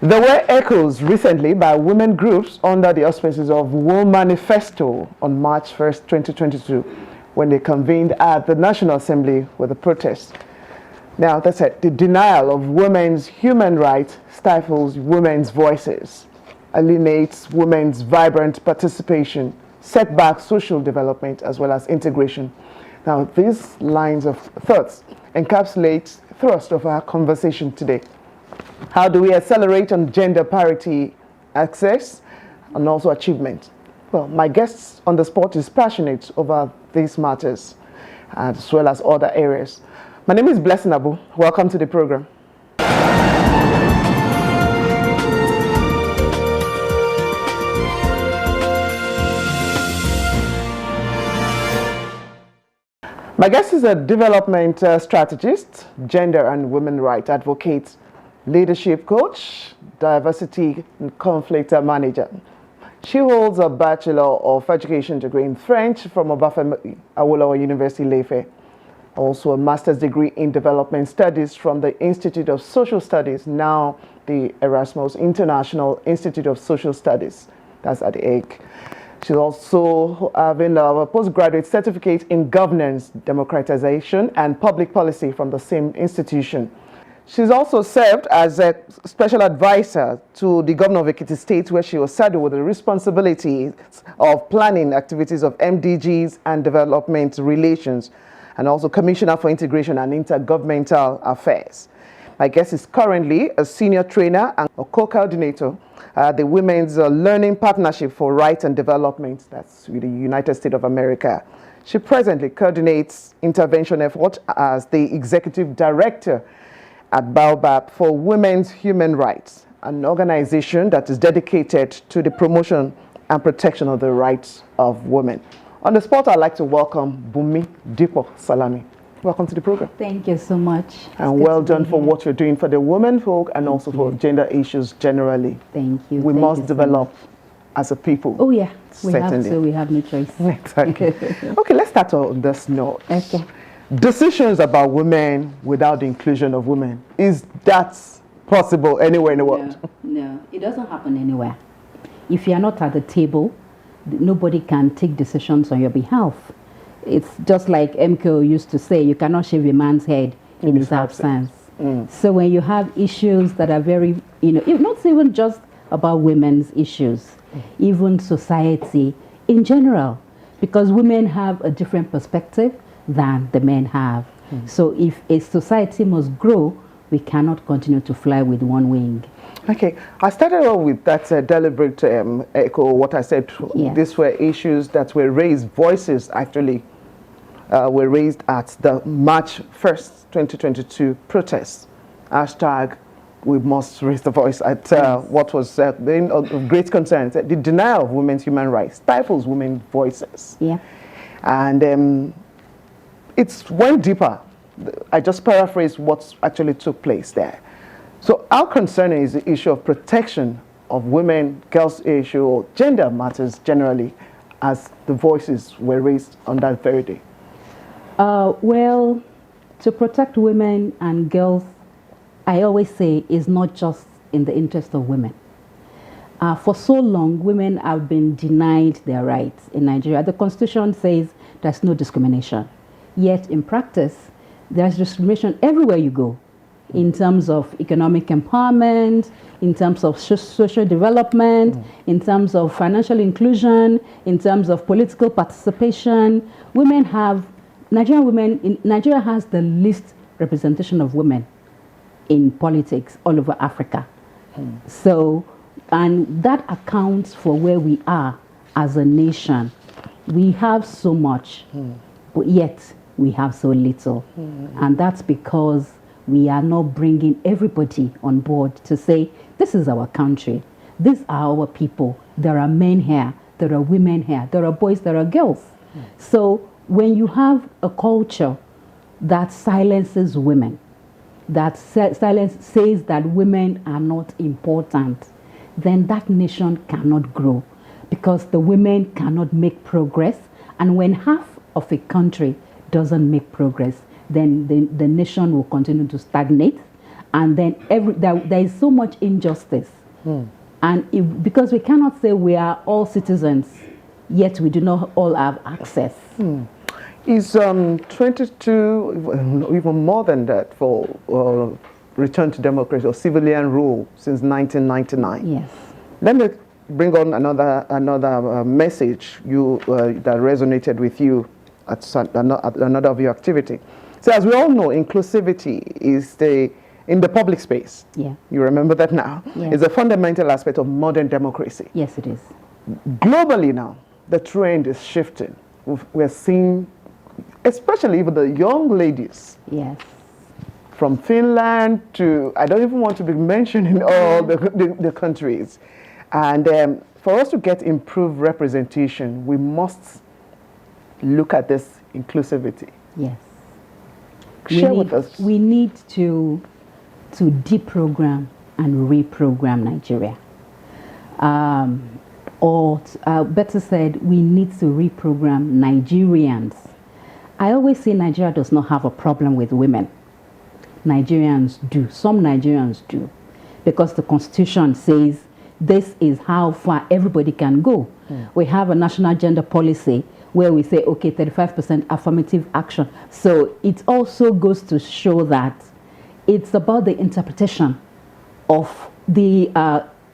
There were echoes recently by women groups under the auspices of Women Manifesto on March 1st, 2022, when they convened at the National Assembly with a protest. Now, that's it. The denial of women's human rights stifles women's voices, alienates women's vibrant participation, setbacks social development, as well as integration. Now, these lines of thoughts encapsulate the thrust of our conversation today. How do we accelerate on gender parity access and also achievement? Well, my guest on the spot is passionate over these matters as well as other areas. My name is Blessing Abu. Welcome to the program. My guest is a development strategist, gender and women rights advocate, leadership coach, diversity and conflict manager. She holds a Bachelor of Education degree in French from Obafemi Awolowo University, Ife. Also a master's degree in development studies from the Institute of Social Studies, now the Erasmus International Institute of Social Studies. That's at The Hague. She's also having a postgraduate certificate in governance, democratization, and public policy from the same institution. She's also served as a special advisor to the governor of Ekiti State, where she was saddled with the responsibilities of planning activities of MDGs and development relations, and also Commissioner for Integration and Intergovernmental Affairs. My guest is currently a senior trainer and a co-coordinator at the Women's Learning Partnership for Rights and Development, that's with the United States of America. She presently coordinates intervention efforts as the executive director at Baobab for Women's Human Rights, an organization that is dedicated to the promotion and protection of the rights of women. On the spot, I'd like to welcome Bunmi, Dipo, Salami. Welcome to the program. Thank you so much. And well done for what you're doing for the women folk and also for gender issues generally. Thank you. We must develop as a people. Oh yeah, we certainly have to. We have no choice. Exactly. Okay, let's start on this note. Okay. Decisions about women without the inclusion of women. Is that possible anywhere in the world? No, it doesn't happen anywhere. If you are not at the table, nobody can take decisions on your behalf. It's just like MKO used to say, you cannot shave a man's head in his absence. So when you have issues that are very, not even just about women's issues, even society in general, because women have a different perspective than the men have. So if a society must grow, we cannot continue to fly with one wing. Okay, I started off with that deliberate echo what I said. Yeah. These were issues that were raised, voices actually were raised at the March 1st, 2022 protests. Hashtag, we must raise the voice at what was of great concern. The denial of women's human rights stifles women's voices. Yeah. And it's went deeper. I just paraphrase what actually took place there. So how concerning is the issue of protection of women, girls' issue, or gender matters generally, as the voices were raised on that very day? Well, to protect women and girls, I always say, is not just in the interest of women. For so long, women have been denied their rights in Nigeria. The Constitution says there's no discrimination. Yet in practice, there's discrimination everywhere you go, in terms of economic empowerment, in terms of social development, in terms of financial inclusion, in terms of political participation. Nigeria has the least representation of women in politics all over Africa. So, and that accounts for where we are as a nation. We have so much, but yet we have so little. And that's because we are not bringing everybody on board to say, this is our country, these are our people, there are men here, there are women here, there are boys, there are girls. So when you have a culture that silences women, that silence says that women are not important, then that nation cannot grow, because the women cannot make progress. And when half of a country doesn't make progress, then the nation will continue to stagnate, and then there is so much injustice. And because we cannot say we are all citizens, yet we do not all have access. Is 22, even more than that, for return to democracy or civilian rule since 1999? Yes. Let me bring on another message that resonated with you at another of your activity. So as we all know, inclusivity is in the public space. Yeah. You remember that now? Yes. It's a fundamental aspect of modern democracy. Yes, it is. Globally now, the trend is shifting. We're seeing, especially even the young ladies, Yes. from Finland to, I don't even want to be mentioning all the countries. And for us to get improved representation, we must look at this inclusivity. Yes. Share with us. We need to deprogram and reprogram Nigeria. Or better said, we need to reprogram Nigerians. I always say Nigeria does not have a problem with women. Nigerians do. Some Nigerians do. Because the Constitution says this is how far everybody can go. We have a national gender policy where we say, okay, 35% affirmative action. So it also goes to show that it's about the interpretation of the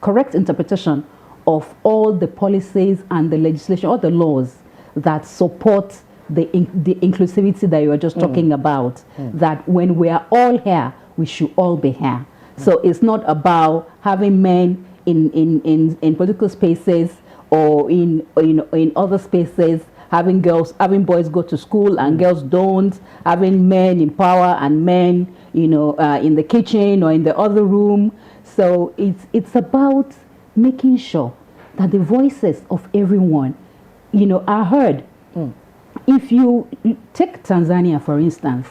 correct interpretation of all the policies and the legislation, all the laws that support the inclusivity that you were just talking about, that when we are all here, we should all be here. So it's not about having men in political spaces or in other spaces, having boys go to school and girls don't, having men in power and men, in the kitchen or in the other room. So it's about making sure that the voices of everyone, are heard. If you take Tanzania, for instance,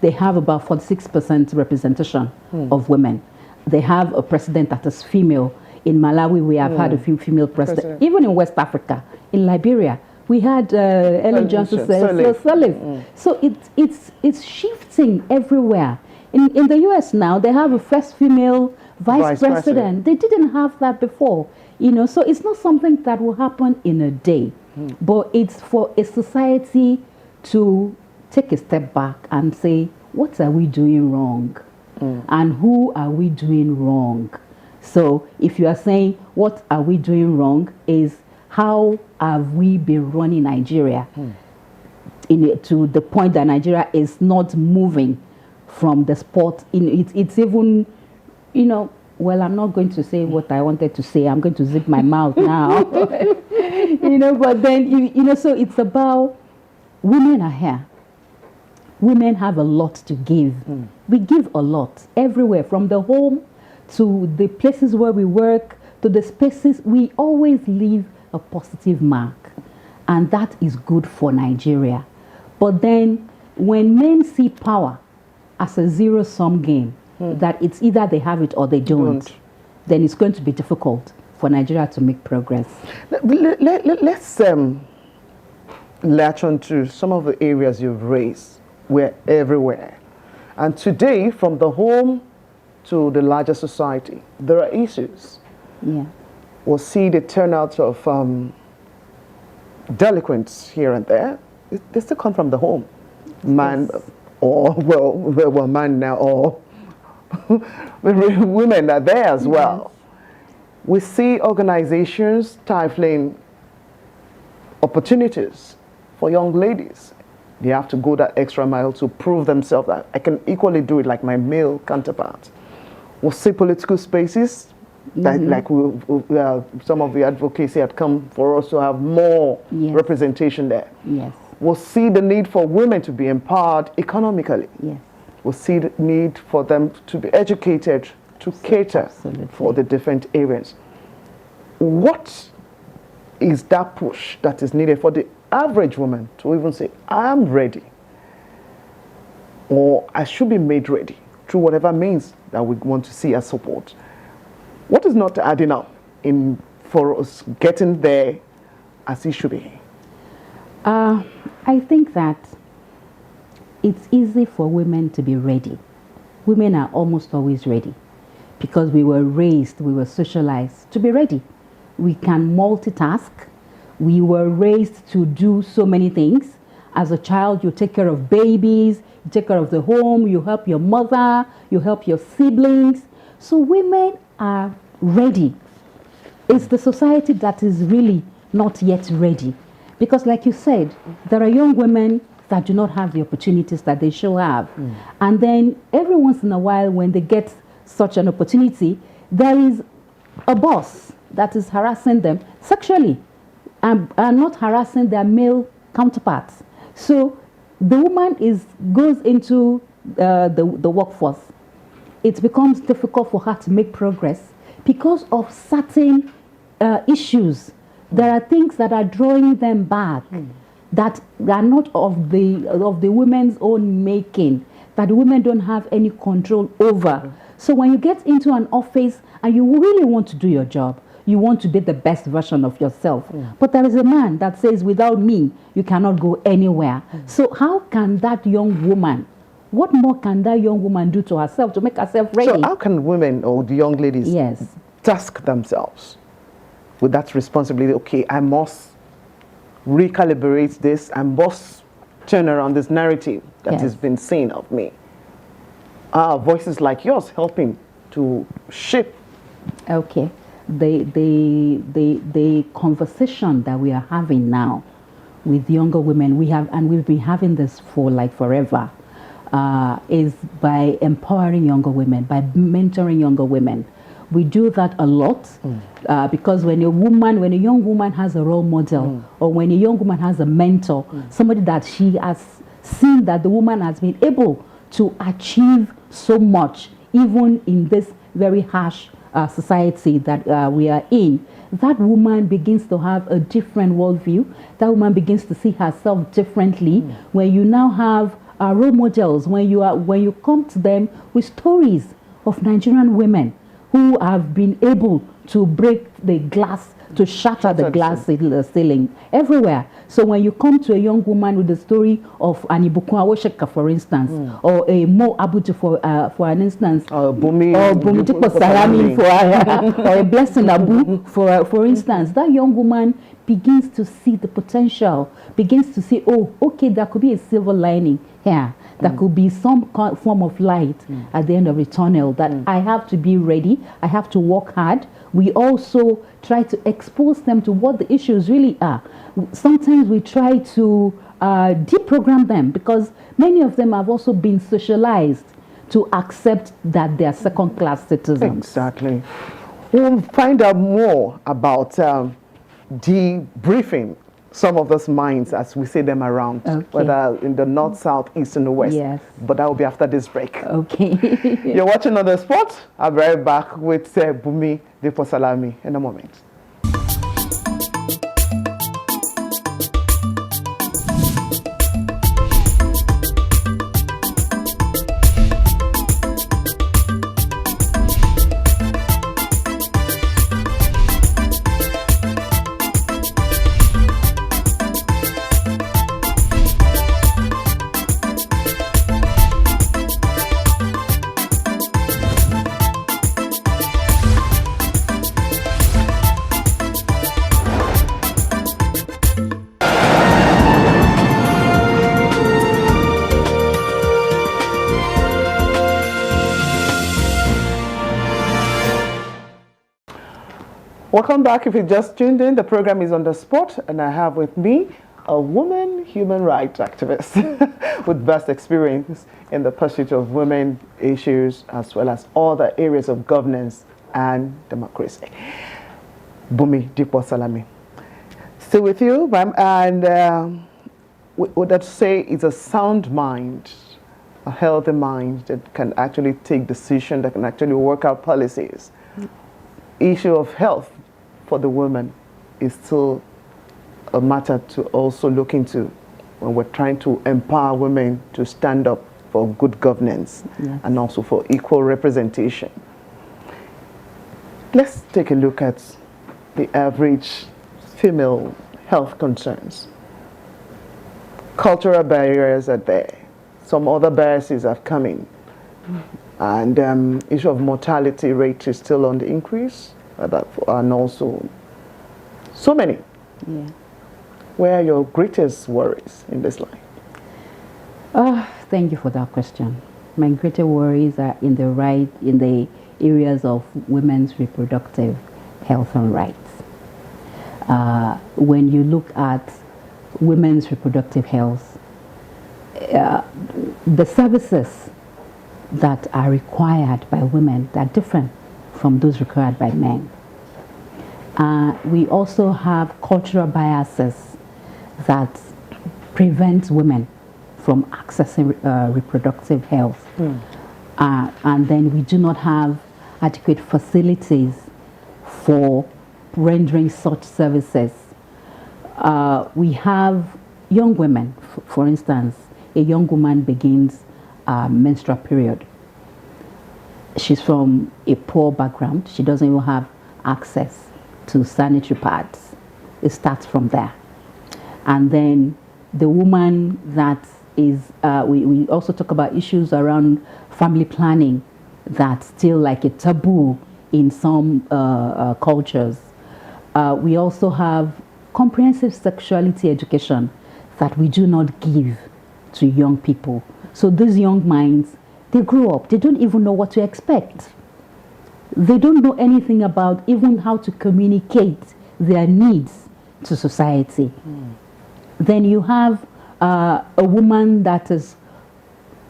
they have about 46% representation of women. They have a president that is female. In Malawi, we have had a few female presidents. Even in West Africa, in Liberia, we had Ellen Johnson Sirleaf. So it's shifting everywhere. In the US now, they have a first female vice president. They didn't have that before. So it's not something that will happen in a day. But it's for a society to take a step back and say, what are we doing wrong? And who are we doing wrong? So if you are saying, what are we doing wrong, is how have we been running Nigeria to the point that Nigeria is not moving from the spot. It's even, well, I'm not going to say what I wanted to say. I'm going to zip my mouth now. But then, so it's about women are here. Women have a lot to give. We give a lot everywhere, from the home to the places where we work, to the spaces. We always leave a positive mark. And that is good for Nigeria. But then when men see power as a zero-sum game, that it's either they have it or they don't, then it's going to be difficult for Nigeria to make progress. Let's latch on to some of the areas you've raised. We're everywhere. And today, from the home to the larger society, there are issues. Yeah. We'll see the turnout of delinquents here and there. They still come from the home. Man, yes. Or, man now, or women are there as well. Yes. We see organizations stifling opportunities for young ladies. They have to go that extra mile to prove themselves that I can equally do it like my male counterpart. We'll see political spaces, that, like some of the advocacy had come for us to have more representation there. Yes. We'll see the need for women to be empowered economically. Yes. We'll see the need for them to be educated to cater for the different areas. What is that push that is needed for the average woman to even say, I'm ready, or I should be made ready through whatever means that we want to see as support? What is not adding up for us getting there as it should be? I think that it's easy for women to be ready. women are almost always ready because we were raised, we were socialized to be ready. We can multitask. We were raised to do so many things. As a child, you take care of babies, you take care of the home, you help your mother, you help your siblings. So women are ready. It's the society that is really not yet ready. Because like you said, there are young women that do not have the opportunities that they should have. And then every once in a while when they get such an opportunity, there is a boss that is harassing them sexually and not harassing their male counterparts. So the woman goes into the workforce. It becomes difficult for her to make progress because of certain issues. There are things that are drawing them back that are not of the women's own making, that the women don't have any control over. So when you get into an office and you really want to do your job, you want to be the best version of yourself. But there is a man that says, without me, you cannot go anywhere. So how can that young woman, what more can that young woman do to herself to make herself ready? So how can women or the young ladies task themselves with that responsibility? Okay, I must recalibrate this, I must turn around this narrative that has been seen of me. Voices like yours helping to shape. Okay. The conversation that we are having now with younger women, we've been having this for like forever, is by empowering younger women, by mentoring younger women. We do that a lot because when a young woman has a role model or when a young woman has a mentor, somebody that she has seen that the woman has been able to achieve so much, even in this very harsh society that we are in, that woman begins to have a different worldview. That woman begins to see herself differently. When you now have role models, when you come to them with stories of Nigerian women who have been able to break the glass, to shatter the glass ceiling everywhere. So when you come to a young woman with the story of an Ibukun Awosheka, for instance, or a Mo Abutu for an instance, or Bunmi, Dipo Salami or a Blessing Abu for instance, that young woman begins to see the potential, begins to see, oh, okay, there could be a silver lining here. There could be some form of light at the end of the tunnel, that I have to be ready, I have to work hard. We also try to expose them to what the issues really are. Sometimes we try to deprogram them because many of them have also been socialized to accept that they are second-class citizens. Exactly. We'll find out more about debriefing some of those minds as we see them around, whether in the north, south, east, and the west. Yes. But that will be after this break. Okay. You're watching On The Spot. I'll be right back with Bunmi, Dipo Salami in a moment. Welcome back. If you just tuned in, the program is On The Spot, and I have with me a woman human rights activist with vast experience in the pursuit of women issues as well as other areas of governance and democracy. Bunmi Dipo Salami. Still with you, and would that say it's a sound mind, a healthy mind that can actually take decisions, that can actually work out policies. Issue of health for the woman is still a matter to also look into when we're trying to empower women to stand up for good governance and also for equal representation. Let's take a look at the average female health concerns. Cultural barriers are there. Some other barriers have come in. And issue of mortality rate is still on the increase, and also so many. Yeah. Where are your greatest worries in this line? Thank you for that question. My greater worries are in the areas of women's reproductive health and rights. When you look at women's reproductive health, the services that are required by women are different from those required by men. We also have cultural biases that prevent women from accessing reproductive health. And then we do not have adequate facilities for rendering such services. We have young women, for instance, a young woman begins a menstrual period. She's from a poor background. She doesn't even have access to sanitary pads. It starts from there. And then the woman that is, we also talk about issues around family planning that's still like a taboo in some cultures. We also have comprehensive sexuality education that we do not give to young people. So these young minds, they grow up, they don't even know what to expect. They don't know anything about even how to communicate their needs to society. Then you have a woman that is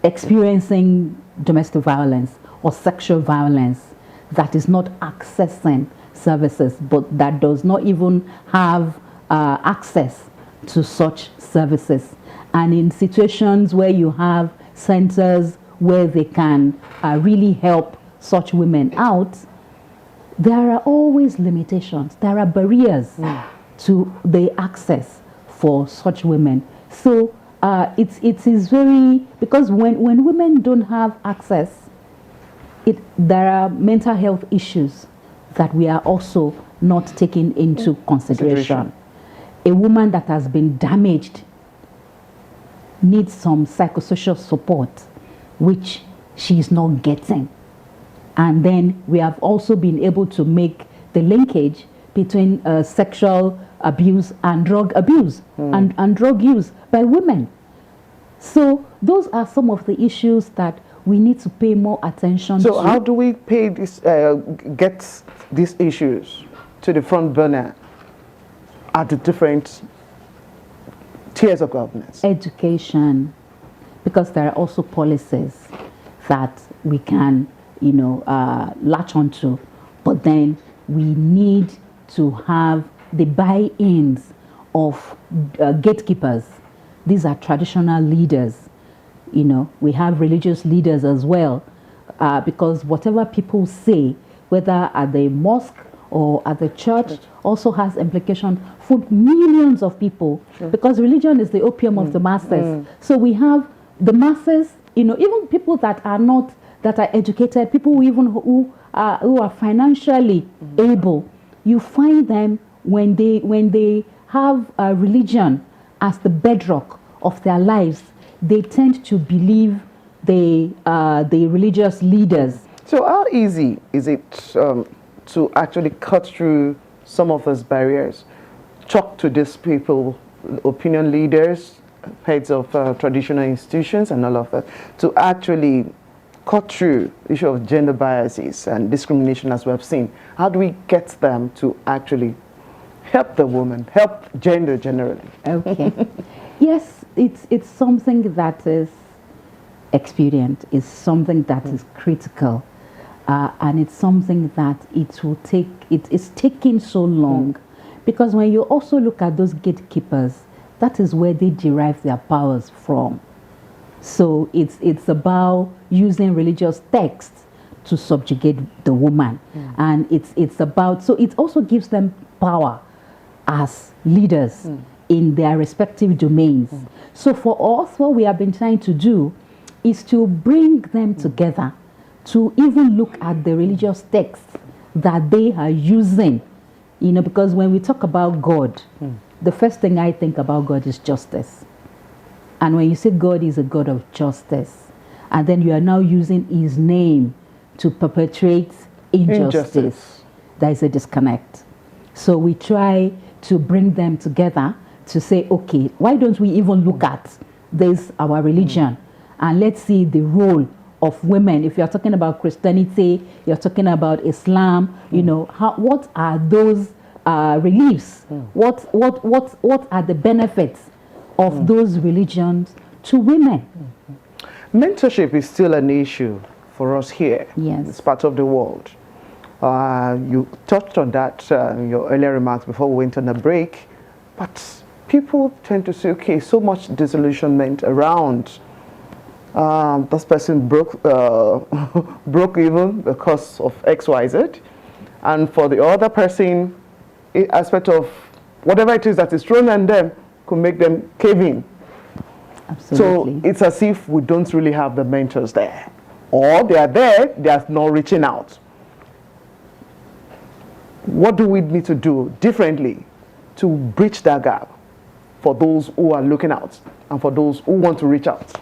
experiencing domestic violence or sexual violence that is not accessing services, but that does not even have access to such services. And in situations where you have centers where they can really help such women out, there are always limitations. There are barriers to the access for such women. So it is very, because when women don't have access, there are mental health issues that we are also not taking into consideration. A woman that has been damaged needs some psychosocial support, which she is not getting. And then we have also been able to make the linkage between sexual abuse and drug abuse and drug use by women. So those are some of the issues that we need to pay more attention to. So how do we pay this, get these issues to the front burner at the different tiers of governance? Education, because there are also policies that we can, latch onto, but then we need to have the buy-ins of gatekeepers. These are traditional leaders. We have religious leaders as well, because whatever people say, whether at the mosque or at the church, also has implication for millions of people, because religion is the opium of the masses. So we have the masses, even people that are educated, people who are financially able. You find them when they have religion as the bedrock of their lives, they tend to believe the religious leaders. So how easy is it to actually cut through some of those barriers, talk to these people, opinion leaders, heads of traditional institutions and all of that, to actually cut through the issue of gender biases and discrimination as we have seen? How do we get them to actually help the woman, help gender generally? Okay. Yes, it's something that is expedient, it's something that is critical, and it's something that it's taking so long, because when you also look at those gatekeepers, that is where they derive their powers from. So it's about using religious texts to subjugate the woman, and it's about, so it also gives them power as leaders in their respective domains. So for us, what we have been trying to do is to bring them together, to even look at the religious texts that they are using, because when we talk about God, the first thing I think about God is justice. And when you say God is a God of justice, and then you are now using his name to perpetrate injustice. There is a disconnect. So we try to bring them together to say, okay, why don't we even look at this, our religion, and let's see the role of women. If you're talking about Christianity, you're talking about Islam, you know, what are those reliefs? What are the benefits of those religions to women? Mentorship is still an issue for us here. Yes. It's part of the world. You touched on that in your earlier remarks before we went on a break, but people tend to say, okay, so much disillusionment around. This person broke even because of XYZ, and for the other person, aspect of whatever it is that is thrown at them could make them cave in. Absolutely. So it's as if we don't really have the mentors there, or they are there, they are not reaching out. What do we need to do differently to bridge that gap for those who are looking out and for those who want to reach out?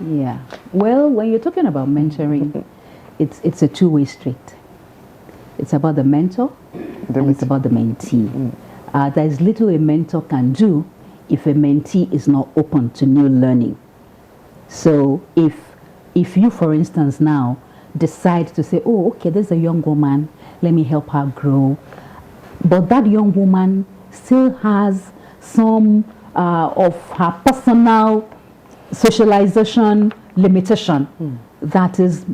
Yeah. Well, when you're talking about mentoring, it's a two-way street. It's about the mentor and it's about the mentee. There is little a mentor can do if a mentee is not open to new learning. So if you, for instance, now decide to say, oh, okay, there's a young woman, let me help her grow. But that young woman still has some of her personal socialization limitation that is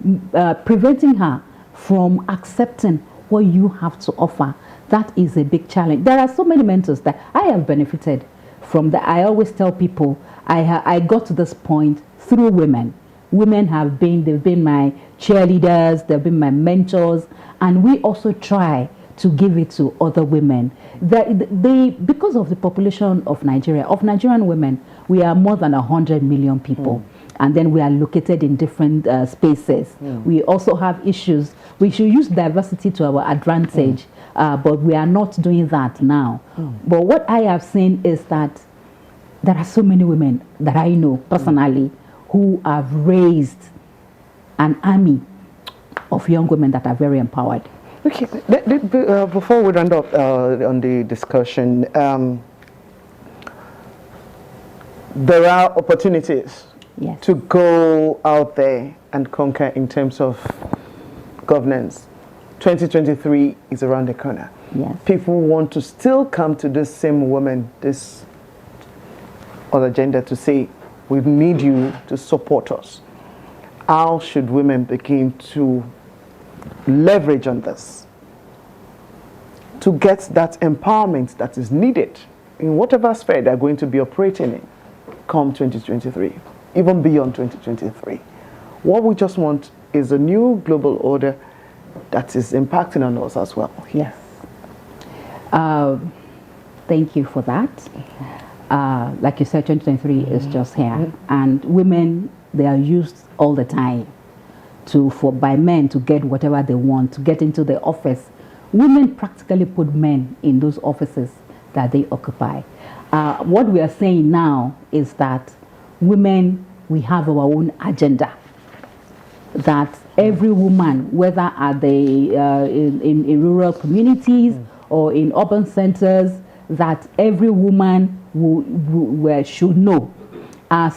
preventing her from accepting what you have to offer. That is a big challenge. There are so many mentors that I have benefited from. That I always tell people I got to this point through women. Women they've been my cheerleaders, they've been my mentors, and we also try to give it to other women. Because of the population of Nigeria, of Nigerian women, we are more than 100 million people. And then we are located in different spaces. We also have issues. We should use diversity to our advantage, but we are not doing that now. But what I have seen is that there are so many women that I know personally who have raised an army of young women that are very empowered. Okay, before we round up on the discussion, there are opportunities to go out there and conquer in terms of governance. 2023 is around the corner. Yes. People want to still come to this same woman, this other gender, to say, we need you to support us. How should women begin to leverage on this to get that empowerment that is needed in whatever sphere they're going to be operating in come 2023, even beyond 2023? What we just want is a new global order that is impacting on us as well. Yes. Thank you for that. Like you said, 2023 is just here, and women, they are used all the time by men to get whatever they want, to get into the office. Women practically put men in those offices that they occupy. What we are saying now is that women, we have our own agenda. That every woman, whether at in rural communities or in urban centers, that every woman should know.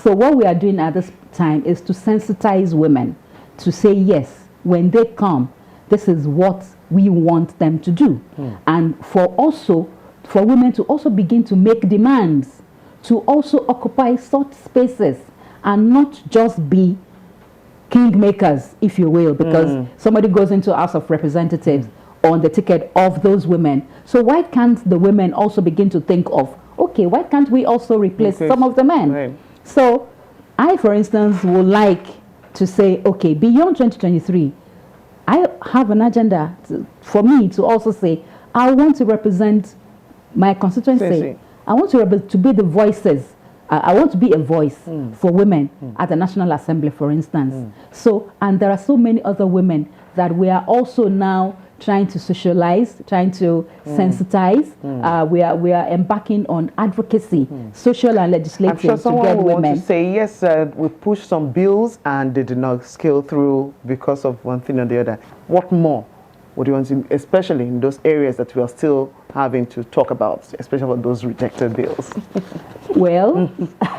So what we are doing at this time is to sensitize women to say, yes, when they come, this is what we want them to do. And for women to also begin to make demands, to also occupy such spaces and not just be kingmakers, if you will, because somebody goes into House of Representatives on the ticket of those women. So why can't the women also begin to think of, okay, why can't we also replace some of the men? Right. So I, for instance, would like to say, okay, beyond 2023, I have an agenda for me to also say, I want to represent my constituency. I want to be the voices. I want to be a voice for women at the National Assembly, for instance. So, and there are so many other women that we are also now trying to socialize, trying to sensitize. We are embarking on advocacy, social and legislative, I'm sure to someone get will women. want to say, yes, we pushed some bills and they did not scale through because of one thing or the other. What more would you want to, especially in those areas that we are still having to talk about, especially about those rejected bills? Well,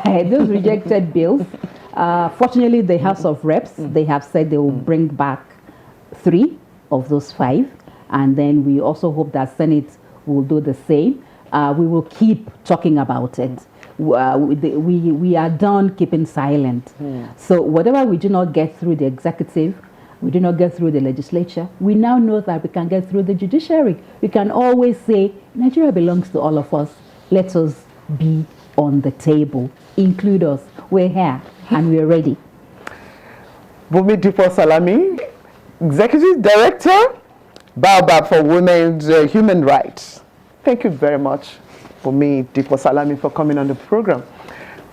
those rejected bills, fortunately, the House of Reps, they have said they will bring back 3 of those 5. And then we also hope that Senate will do the same. We will keep talking about it. We are done keeping silent. So whatever we do not get through the executive, we do not get through the legislature, we now know that we can get through the judiciary. We can always say, Nigeria belongs to all of us. Let us be on the table. Include us. We're here and we're ready. Bunmi Dipo Salami, Executive Director, Baobab for Women's Human Rights. Thank you very much, Bunmi Dipo Salami, for coming on the program.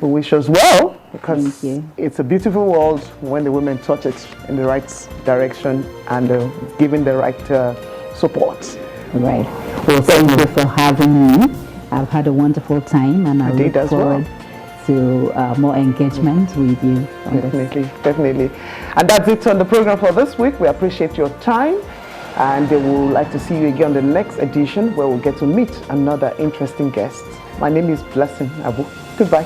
We wish us well, because it's a beautiful world when the women touch it in the right direction and given the right support. Right. Well, thank you for having me. I've had a wonderful time, and I look forward to more engagement with you. Definitely. And that's it on the program for this week. We appreciate your time, and we would like to see you again on the next edition, where we'll get to meet another interesting guest. My name is Blessing Abu. Goodbye.